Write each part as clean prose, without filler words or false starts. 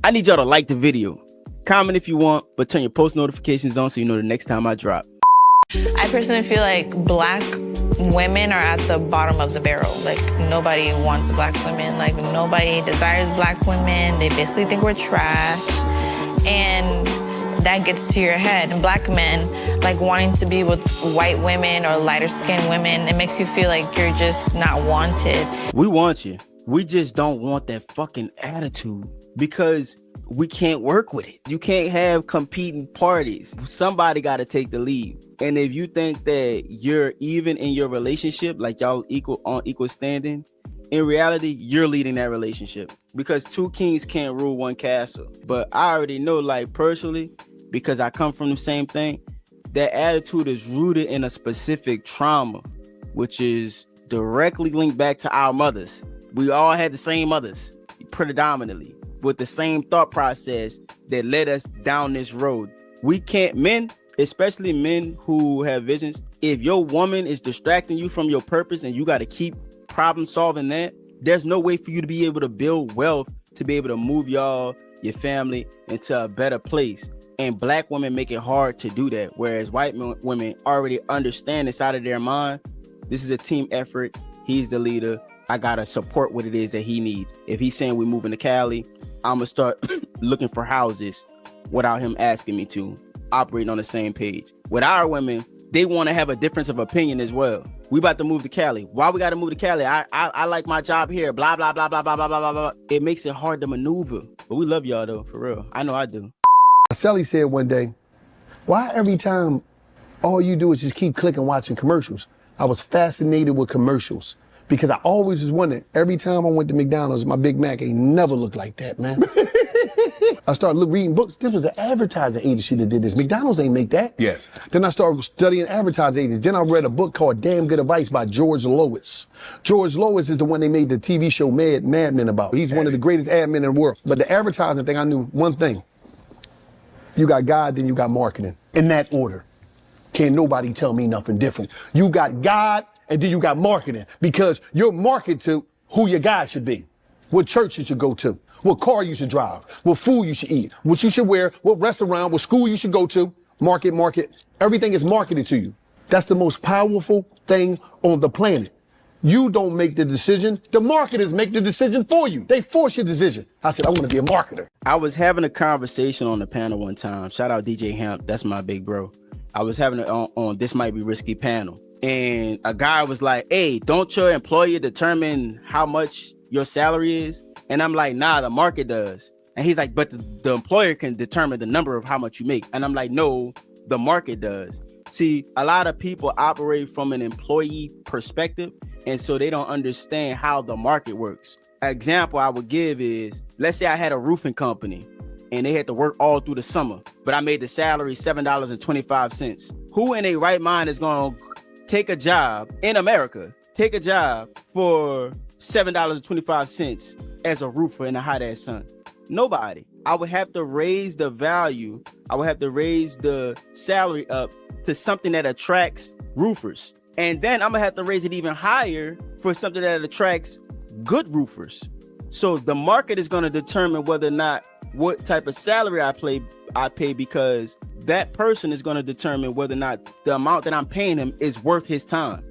I need y'all to like the video. Comment if you want, but turn your post notifications on so you know the next time I drop. I personally feel like black women are at the bottom of the barrel. Like, nobody wants black women. Like, nobody desires black women. They basically think we're trash. And that gets to your head. And black men, like, wanting to be with white women or lighter skinned women, it makes you feel like you're just not wanted. We want you. We just don't want that fucking attitude because we can't work with it. You can't have competing parties. Somebody got to take the lead. And if you think that you're even in your relationship, like y'all on equal standing, in reality, you're leading that relationship because two kings can't rule one castle. But I already know, like, personally, because I come from the same thing, that attitude is rooted in a specific trauma, which is directly linked back to our mothers. We all had the same mothers, predominantly, with the same thought process that led us down this road. We can't, men, especially men who have visions, if your woman is distracting you from your purpose and you got to keep problem solving that, there's no way for you to be able to build wealth, to be able to move your family into a better place. And black women make it hard to do that, whereas white women already understand inside of their mind, this is a team effort. He's the leader. I gotta support what it is that he needs. If he's saying we're moving to Cali, I'm gonna start looking for houses without him asking me to, operating on the same page. With our women, they want to have a difference of opinion as well. We about to move to Cali. Why we got to move to Cali? I like my job here. Blah, blah, blah, blah, blah, blah, blah, blah, blah. It makes it hard to maneuver. But we love y'all though, for real. I know I do. Sally said one day, why every time all you do is just keep clicking watching commercials? I was fascinated with commercials because I always was wondering, every time I went to McDonald's, my Big Mac ain't never looked like that, man. I started reading books. This was an advertising agency that did this. McDonald's ain't make that. Yes. Then I started studying advertising agencies. Then I read a book called Damn Good Advice by George Lois. George Lois is the one they made the TV show Mad Men about. He's one of the greatest ad men in the world. But the advertising thing, I knew one thing. You got God, then you got marketing. In that order. Can't nobody tell me nothing different. You got God, and then you got marketing. Because you're marketed to who your God should be. What church you should go to. What car you should drive. What food you should eat. What you should wear. What restaurant. What school you should go to. Market. Everything is marketed to you. That's the most powerful thing on the planet. You don't make the decision. The marketers make the decision for you. They force your decision. I said, I want to be a marketer. I was having a conversation on the panel one time. Shout out DJ Hemp. That's my big bro. I was having it on This Might Be Risky panel. And a guy was like, hey, don't your employer determine how much your salary is? And I'm like, nah, the market does. And he's like, but the employer can determine the number of how much you make. And I'm like, no, the market does. See, a lot of people operate from an employee perspective. And so they don't understand how the market works. An example I would give is, let's say I had a roofing company and they had to work all through the summer, but I made the salary $7.25. Who in a right mind is going to take a job in America, take a job for $7.25 as a roofer in the hot ass sun? Nobody. I would have to raise the value. I would have to raise the salary up to something that attracts roofers. And then I'm gonna have to raise it even higher for something that attracts good roofers. So the market is gonna determine whether or not what type of salary I pay because that person is gonna determine whether or not the amount that I'm paying him is worth his time.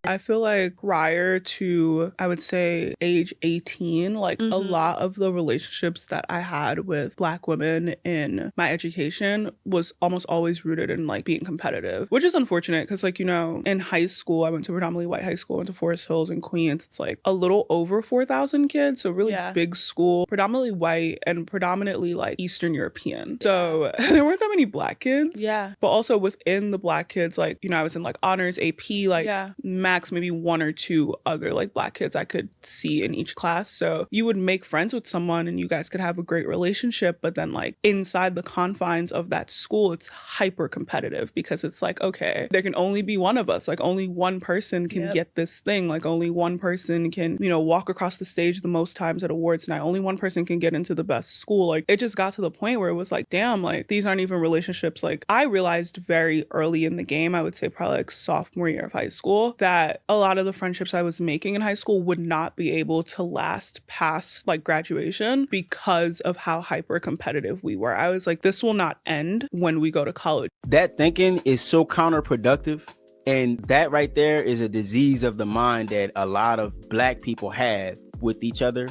I feel like prior to, I would say, age 18, like a lot of the relationships that I had with Black women in my education was almost always rooted in like being competitive, which is unfortunate because, like, you know, in high school, I went to a predominantly white high school, went to Forest Hills in Queens. It's like a little over 4,000 kids. So really big school, predominantly white and predominantly like Eastern European. So there weren't that many Black kids. Yeah. But also within the Black kids, like, you know, I was in like honors, AP, like max maybe one or two other like Black kids I could see in each class. So you would make friends with someone and you guys could have a great relationship, but then like inside the confines of that school, it's hyper competitive because it's like, okay, there can only be one of us, like only one person can get this thing, like only one person can, you know, walk across the stage the most times at awards night, only one person can get into the best school. Like it just got to the point where it was like, damn, like these aren't even relationships. Like I realized very early in the game, I would say probably like sophomore year of high school, that that a lot of the friendships I was making in high school would not be able to last past like graduation because of how hyper competitive we were. I was like, this will not end when we go to college. That thinking is so counterproductive. And that right there is a disease of the mind that a lot of Black people have with each other,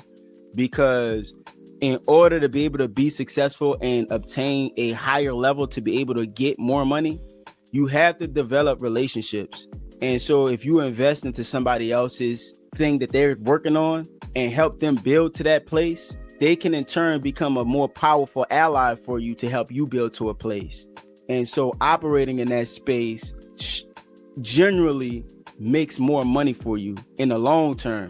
because in order to be able to be successful and obtain a higher level to be able to get more money, you have to develop relationships. And so if you invest into somebody else's thing that they're working on and help them build to that place, they can in turn become a more powerful ally for you to help you build to a place. And so operating in that space generally makes more money for you in the long term.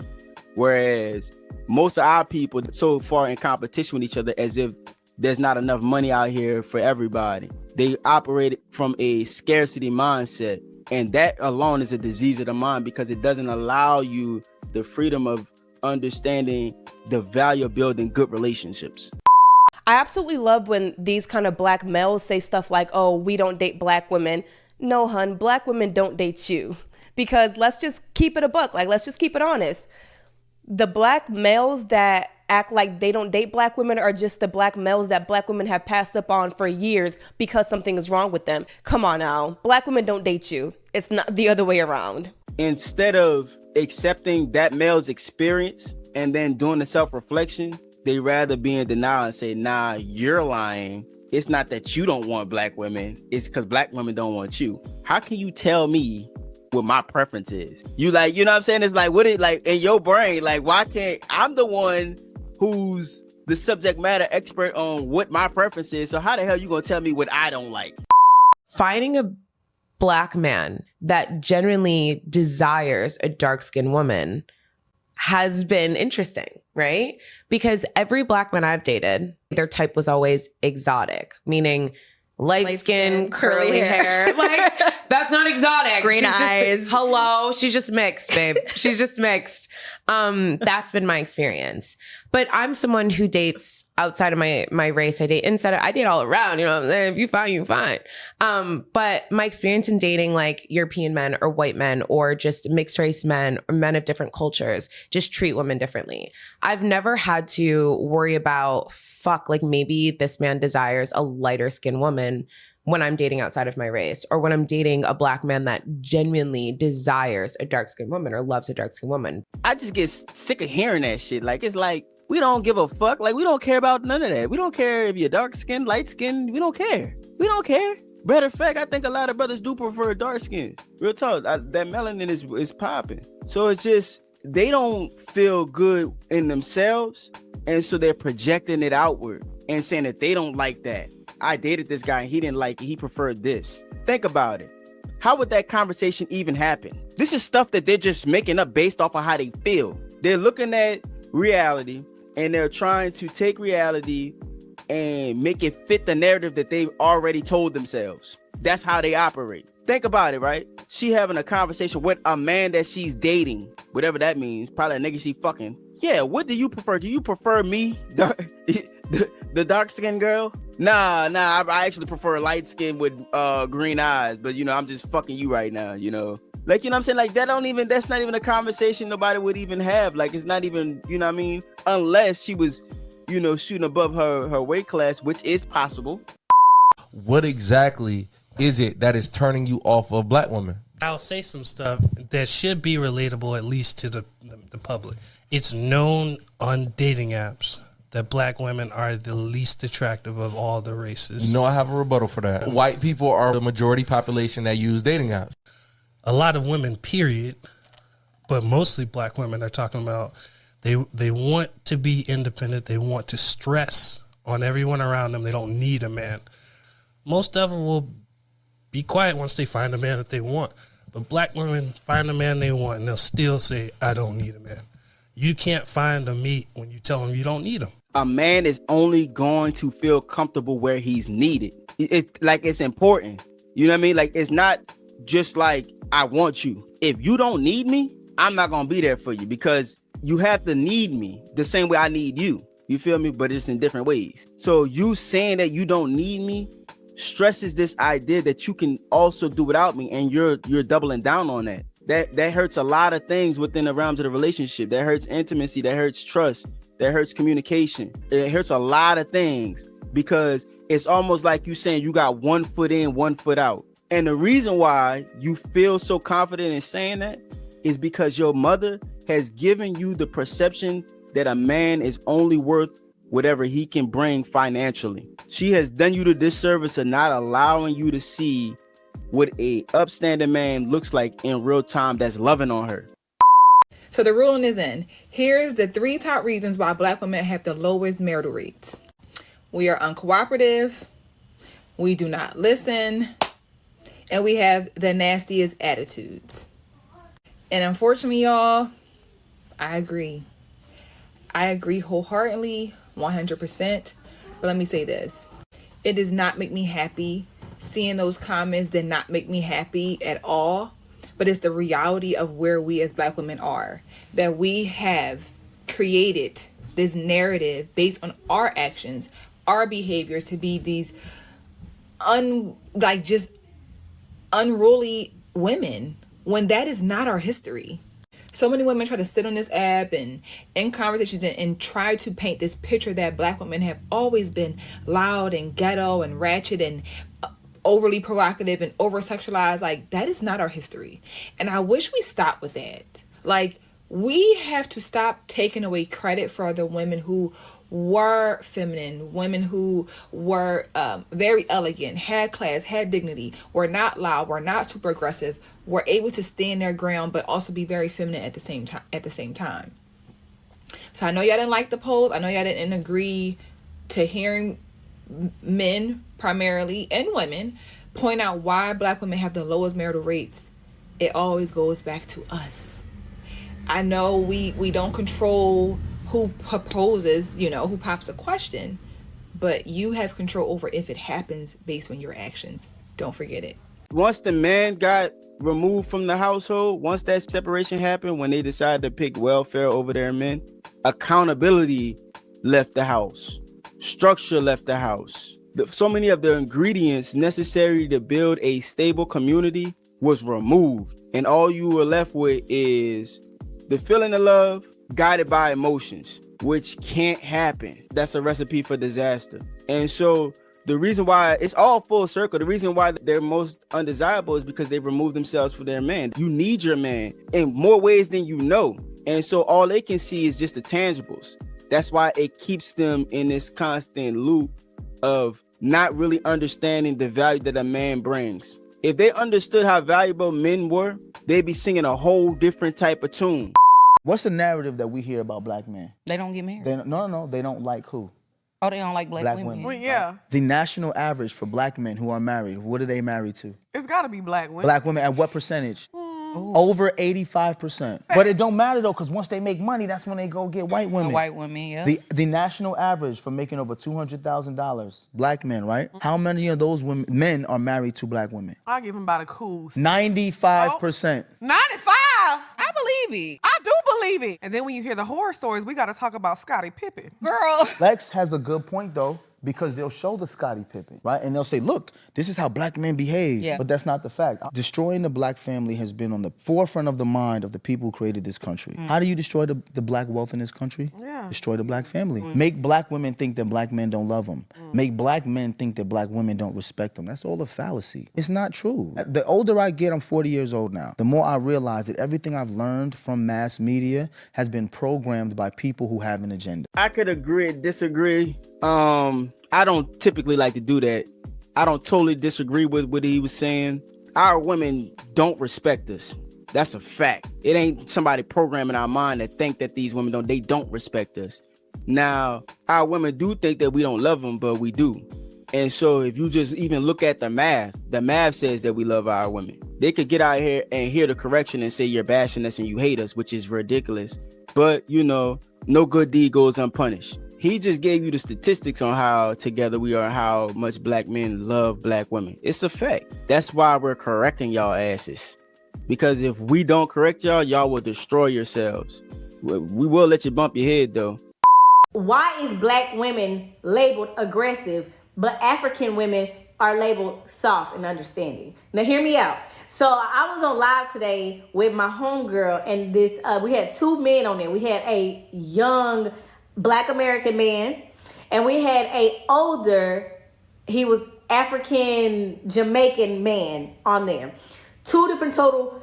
Whereas most of our people so far in competition with each other as if there's not enough money out here for everybody. They operate from a scarcity mindset. And that alone is a disease of the mind, because it doesn't allow you the freedom of understanding the value of building good relationships. I absolutely love when these kind of Black males say stuff like, oh, we don't date Black women. No, hun, Black women don't date you. Because let's just keep it a buck. Like, let's just keep it honest. The Black males that act like they don't date Black women are just the Black males that Black women have passed up on for years because something is wrong with them. Come on now. Black women don't date you. It's not the other way around. Instead of accepting that male's experience and then doing the self-reflection, they rather be in denial and say, nah, you're lying. It's not that you don't want Black women. It's because Black women don't want you. How can you tell me what my preference is? You like, you know what I'm saying? It's like, what it like in your brain? Like, why can't I'm the one who's the subject matter expert on what my preference is? So how the hell you gonna tell me what I don't like? Finding a Black man that genuinely desires a dark-skinned woman has been interesting, right? Because every Black man I've dated, their type was always exotic, meaning light skin, curly hair. Like, that's not exotic. Green She's eyes. Just, hello. She's just mixed, babe. She's just mixed. That's been my experience. But I'm someone who dates outside of my race. I date inside. I date all around. You know what I'm saying? If you fine, you fine. But my experience in dating like European men or white men or just mixed race men or men of different cultures just treat women differently. I've never had to worry about, like maybe this man desires a lighter skinned woman when I'm dating outside of my race, or when I'm dating a Black man that genuinely desires a dark skinned woman or loves a dark skinned woman. I just get sick of hearing that shit. Like, it's like, we don't give a fuck. Like, we don't care about none of that. We don't care if you're dark skinned, light skinned. We don't care. We don't care. Matter of fact, I think a lot of brothers do prefer dark skin. Real talk, that melanin is popping. So it's just, they don't feel good in themselves. And so they're projecting it outward and saying that they don't like that. I dated this guy and he didn't like it. He preferred this. Think about it. How would that conversation even happen? This is stuff that they're just making up based off of how they feel. They're looking at reality and they're trying to take reality and make it fit the narrative that they've already told themselves. That's how they operate. Think about it, right? She having a conversation with a man that she's dating, whatever that means, probably a nigga she fucking. Yeah, what do you prefer? Do you prefer me, the dark-skinned girl? Nah, I actually prefer light skin with green eyes, but you know, I'm just fucking you right now, you know? Like, you know what I'm saying? Like, that's not even a conversation nobody would even have. Like, it's not even, you know what I mean? Unless she was, you know, shooting above her weight class, which is possible. What exactly is it that is turning you off of Black women? I'll say some stuff that should be relatable, at least to the public. It's known on dating apps that Black women are the least attractive of all the races. You know, I have a rebuttal for that. White people are the majority population that use dating apps. A lot of women, period, but mostly Black women are talking about they want to be independent. They want to stress on everyone around them. They don't need a man. Most of them will be quiet once they find a man that they want. But Black women find a man they want and they'll still say, I don't need a man. You can't find a mate when you tell him you don't need him. A man is only going to feel comfortable where he's needed. It's important. You know what I mean? Like, it's not just like, I want you. If you don't need me, I'm not going to be there for you, because you have to need me the same way I need you. You feel me? But it's in different ways. So you saying that you don't need me stresses this idea that you can also do without me, and you're doubling down on that. That hurts a lot of things within the realms of the relationship. That hurts intimacy, that hurts trust, that hurts communication. It hurts a lot of things because it's almost like you saying you got 1 foot in, 1 foot out. And the reason why you feel so confident in saying that is because your mother has given you the perception that a man is only worth whatever he can bring financially. She has done you the disservice of not allowing you to see what a upstanding man looks like in real time that's loving on her. So the ruling is in. Here's the 3 top reasons why Black women have the lowest marital rates. We are uncooperative, we do not listen, and we have the nastiest attitudes. And unfortunately, y'all, I agree. I agree wholeheartedly, 100%. But let me say this. It does not make me happy. Seeing those comments did not make me happy at all. But it's the reality of where we as Black women are. That we have created this narrative based on our actions, our behaviors to be these unruly women when that is not our history. So many women try to sit on this app and in conversations and try to paint this picture that Black women have always been loud and ghetto and ratchet and overly provocative and over-sexualized. Like, that is not our history. And I wish we stopped with that. Like, we have to stop taking away credit for the women who were feminine, women who were very elegant, had class, had dignity, were not loud, were not super aggressive, were able to stand their ground, but also be very feminine at the same time. So I know y'all didn't like the polls. I know y'all didn't agree to hearing men primarily and women point out why Black women have the lowest marital rates. It always goes back to us. I know we don't control who proposes, who pops a question, but you have control over if it happens based on your actions. Don't forget it. Once the man got removed from the household, once that separation happened, when they decided to pick welfare over their men, accountability left the house. Structure left the house. So many of the ingredients necessary to build a stable community was removed. And all you were left with is the feeling of love guided by emotions, which can't happen. That's a recipe for disaster. And so the reason why it's all full circle, the reason why they're most undesirable is because they remove themselves from their man. You need your man in more ways than you know. And so all they can see is just the tangibles. That's why it keeps them in this constant loop of not really understanding the value that a man brings. If they understood how valuable men were, they'd be singing a whole different type of tune. What's the narrative that we hear about Black men? They don't get married. No, they don't like who? Oh, they don't like black women. Well, yeah. The national average for Black men who are married, what are they married to? It's got to be Black women. Black women at what percentage? Over 85%. But it don't matter though, because once they make money, that's when they go get white women. White women, yeah. The national average for making over $200,000, Black men, right? How many of those men are married to Black women? I'll give him about a cool 95%. 95? I believe it. I do believe it. And then when you hear the horror stories, we got to talk about Scottie Pippen. Girl. Lex has a good point though, because they'll show the Scottie Pippen, right? And they'll say, look, this is how Black men behave. Yeah. But that's not the fact. Destroying the Black family has been on the forefront of the mind of the people who created this country. How do you destroy the Black wealth in this country? Yeah. Destroy the Black family. Make Black women think that Black men don't love them. Make Black men think that Black women don't respect them. That's all a fallacy. It's not true. The older I get, I'm 40 years old now, the more I realize that everything I've learned from mass media has been programmed by people who have an agenda. I could agree, disagree. I don't typically like to do that. I don't totally disagree with what he was saying. Our women don't respect us. That's a fact. It ain't somebody programming our mind that think that these women don't respect us. Now, our women do think that we don't love them, but we do. And so if you just even look at the math says that we love our women. They could get out here and hear the correction and say you're bashing us and you hate us, which is ridiculous. But, no good deed goes unpunished. He just gave you the statistics on how together we are, how much Black men love Black women. It's a fact. That's why we're correcting y'all asses. Because if we don't correct y'all, y'all will destroy yourselves. We will let you bump your head though. Why is Black women labeled aggressive, but African women are labeled soft and understanding. Now hear me out. So I was on live today with my homegirl, and we had two men on there. We had a young Black American man, and we had a older, he was African Jamaican man on there. Two different total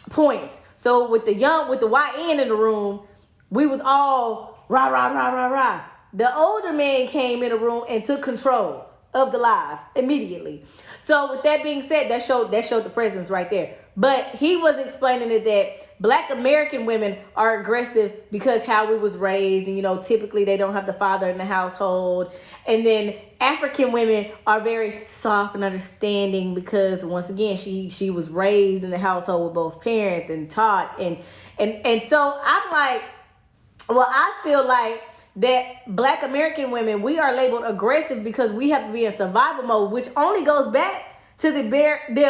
points. So with the YN in the room, we was all rah, rah, rah, rah, rah. The older man came in the room and took control of the live immediately. So with that being said, that showed the presence right there. But he was explaining it that Black American women are aggressive because how we was raised, and typically they don't have the father in the household. And then African women are very soft and understanding because once again she was raised in the household with both parents and taught and so I'm like, well, I feel like that Black American women, we are labeled aggressive because we have to be in survival mode, which only goes back to the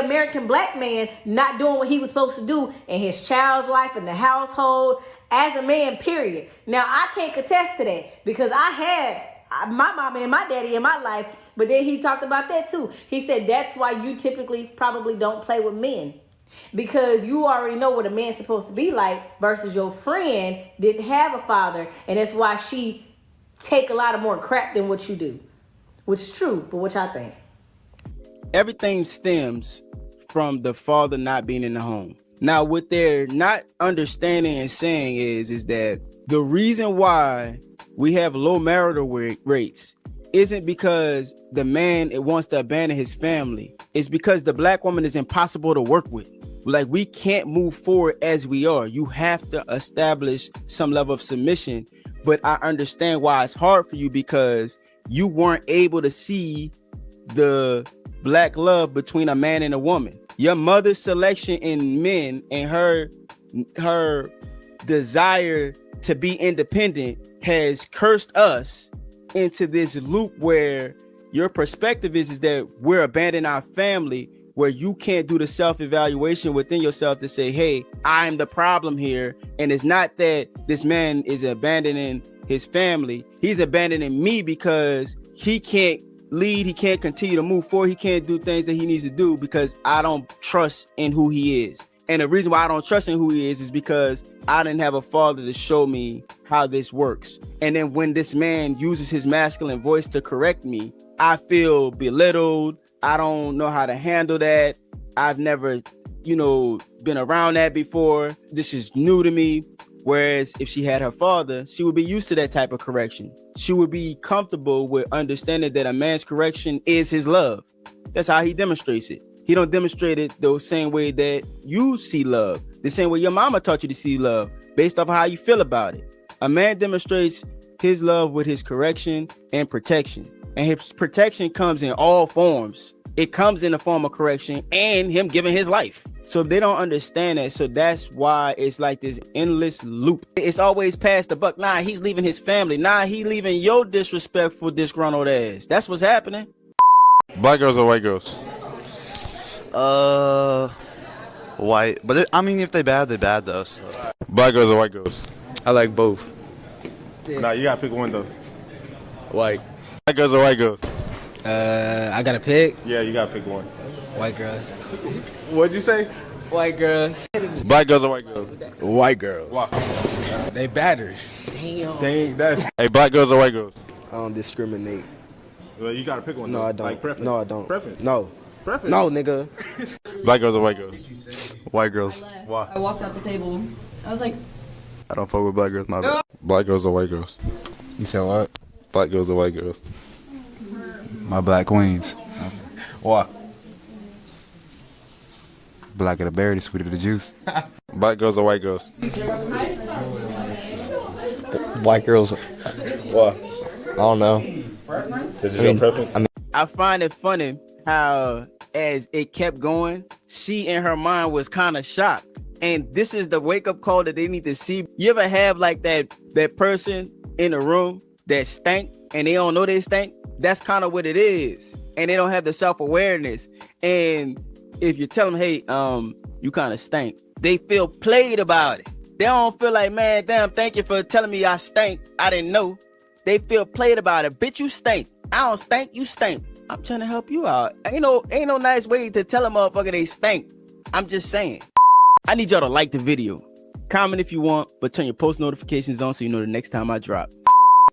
American Black man not doing what he was supposed to do in his child's life, in the household, as a man, period. Now, I can't contest to that because I had my mama and my daddy in my life, but then he talked about that too. He said that's why you typically probably don't play with men, because you already know what a man's supposed to be like versus your friend didn't have a father, and that's why she take a lot of more crap than what you do, which is true, but what y'all think? Everything stems from the father not being in the home. Now, what they're not understanding and saying is that the reason why we have low marital rates isn't because the man wants to abandon his family. It's because the Black woman is impossible to work with. Like, we can't move forward as we are. You have to establish some level of submission. But I understand why it's hard for you, because you weren't able to see the Black love between a man and a woman. Your mother's selection in men and her desire to be independent has cursed us into this loop where your perspective is that we're abandoning our family, where you can't do the self-evaluation within yourself to say, hey, I'm the problem here. And it's not that this man is abandoning his family. He's abandoning me because he can't lead, he can't continue to move forward, he can't do things that he needs to do because I don't trust in who he is. And the reason why I don't trust in who he is because I didn't have a father to show me how this works. And then when this man uses his masculine voice to correct me, I feel belittled. I don't know how to handle that. I've never, been around that before. This is new to me. Whereas if she had her father, she would be used to that type of correction. She would be comfortable with understanding that a man's correction is his love. That's how he demonstrates it. He don't demonstrate it the same way that you see love, the same way your mama taught you to see love, based off of how you feel about it. A man demonstrates his love with his correction and protection. And his protection comes in all forms. It comes in the form of correction and him giving his life. So they don't understand that. So that's why it's like this endless loop. It's always past the buck. Nah, he's leaving his family. Nah, he leaving your disrespectful, disgruntled ass. That's what's happening. Black girls or white girls? White. But if they bad, they bad though. So. Black girls or white girls? I like both. Nah, you gotta pick one though. White. Black girls or white girls? I gotta pick. Yeah, you gotta pick one. White girls. What'd you say? White girls. Black girls or white girls? White girls. Why? They batters. Dang, that's. Hey, black girls or white girls? I don't discriminate. Well, you gotta pick one. No, though. I don't. Like preference. No, I don't. Preference. No. Preference. No, nigga. Black girls or white girls? White girls. Why? I walked out the table. I was like, I don't fuck with black girls, my bad. Black girls or white girls? You said what? Black girls or white girls? My black queens. Why? Blacker the berry, the sweeter the juice. Black girls or white girls? White girls. Why? I don't know. Is it your preference? I find it funny how as it kept going, she in her mind was kind of shocked. And this is the wake-up call that they need to see. You ever have like that person in a room that stank and they don't know they stank? That's kind of what it is. And they don't have the self-awareness. And if you tell them, hey, you kind of stink, they feel played about it. They don't feel like, man, damn, thank you for telling me I stink. I didn't know. They feel played about it. Bitch, you stink. I don't stink, you stink. I'm trying to help you out. Ain't no nice way to tell a motherfucker they stink. I'm just saying. I need y'all to like the video. Comment if you want, but turn your post notifications on so you know the next time I drop.